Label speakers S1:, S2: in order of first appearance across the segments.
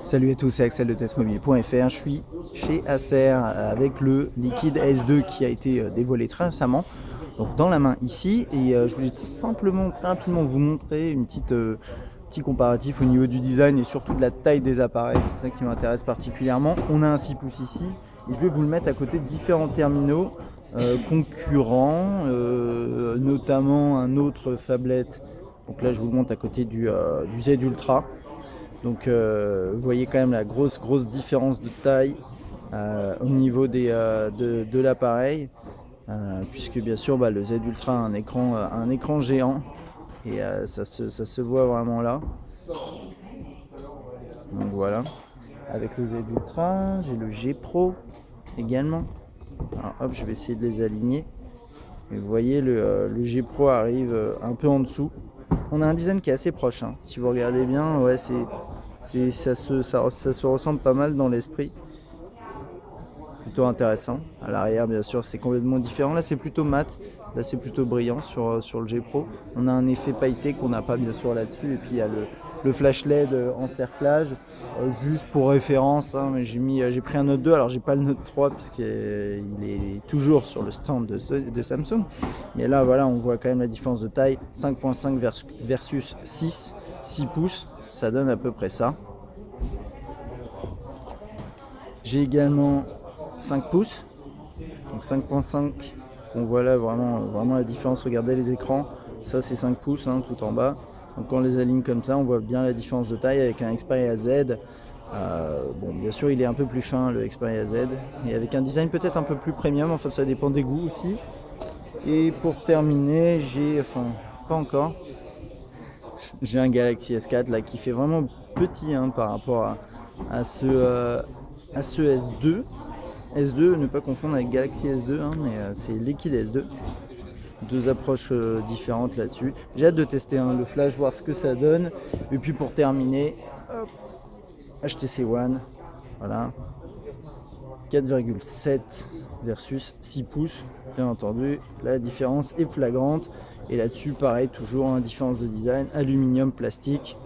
S1: Salut à tous, c'est Axel de testmobile.fr. Je suis chez Acer avec le liquide S2 qui a été dévoilé très récemment, donc dans la main ici. Et je voulais simplement très rapidement vous montrer petit comparatif au niveau du design et surtout de la taille des appareils. C'est ça qui m'intéresse particulièrement. On a un 6 pouces ici et je vais vous le mettre à côté de différents terminaux concurrents, notamment un autre phablet. Donc là je vous le montre à côté du Z Ultra. Donc vous voyez quand même la grosse différence de taille au niveau de l'appareil, puisque bien sûr le Z Ultra a un écran géant et ça se voit vraiment là. Donc voilà, avec le Z Ultra, j'ai le G Pro également. Alors hop, je vais essayer de les aligner. Et vous voyez le G Pro arrive un peu en dessous. On a un design qui est assez proche, hein. Si vous regardez bien, ouais, ça se ressemble pas mal dans l'esprit. Plutôt intéressant. À l'arrière, bien sûr, c'est complètement différent. Là, c'est plutôt mat. Là, c'est plutôt brillant sur le G Pro. On a un effet pailleté qu'on n'a pas, bien sûr, là-dessus. Et puis, il y a le flash LED en cerclage. Juste pour référence, hein, mais j'ai pris un Note 2. Alors, j'ai pas le Note 3 puisqu'il est toujours sur le stand de Samsung. Mais là, voilà, on voit quand même la différence de taille. 5.5 versus 6 pouces. Ça donne à peu près ça. J'ai également 5 pouces, donc 5.5 qu'on voit là vraiment la différence. Regardez les écrans, ça c'est 5 pouces hein, tout en bas. Donc quand on les aligne comme ça, on voit bien la différence de taille avec un Xperia Z. Bon, bien sûr, il est un peu plus fin le Xperia Z, et avec un design peut-être un peu plus premium. Enfin, ça dépend des goûts aussi. Et pour terminer, pas encore. J'ai un Galaxy S4 là qui fait vraiment petit hein, par rapport à ce S2. S2, ne pas confondre avec Galaxy S2, hein, mais c'est Liquid S2. Deux approches différentes là-dessus. J'ai hâte de tester le flash, voir ce que ça donne. Et puis pour terminer, hop, HTC One, voilà, 4,7 versus 6 pouces. Bien entendu, la différence est flagrante. Et là-dessus, pareil, toujours une différence de design, aluminium, plastique.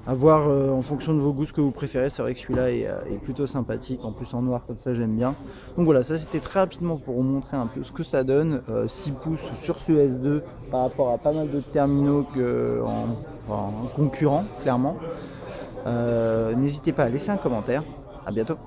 S1: À voir en fonction de vos goûts ce que vous préférez. C'est vrai que celui-là est plutôt sympathique, en plus en noir comme ça j'aime bien. Donc voilà, ça c'était très rapidement pour vous montrer un peu ce que ça donne. 6 pouces sur ce S2 par rapport à pas mal de terminaux en concurrent clairement. N'hésitez pas à laisser un commentaire. À bientôt.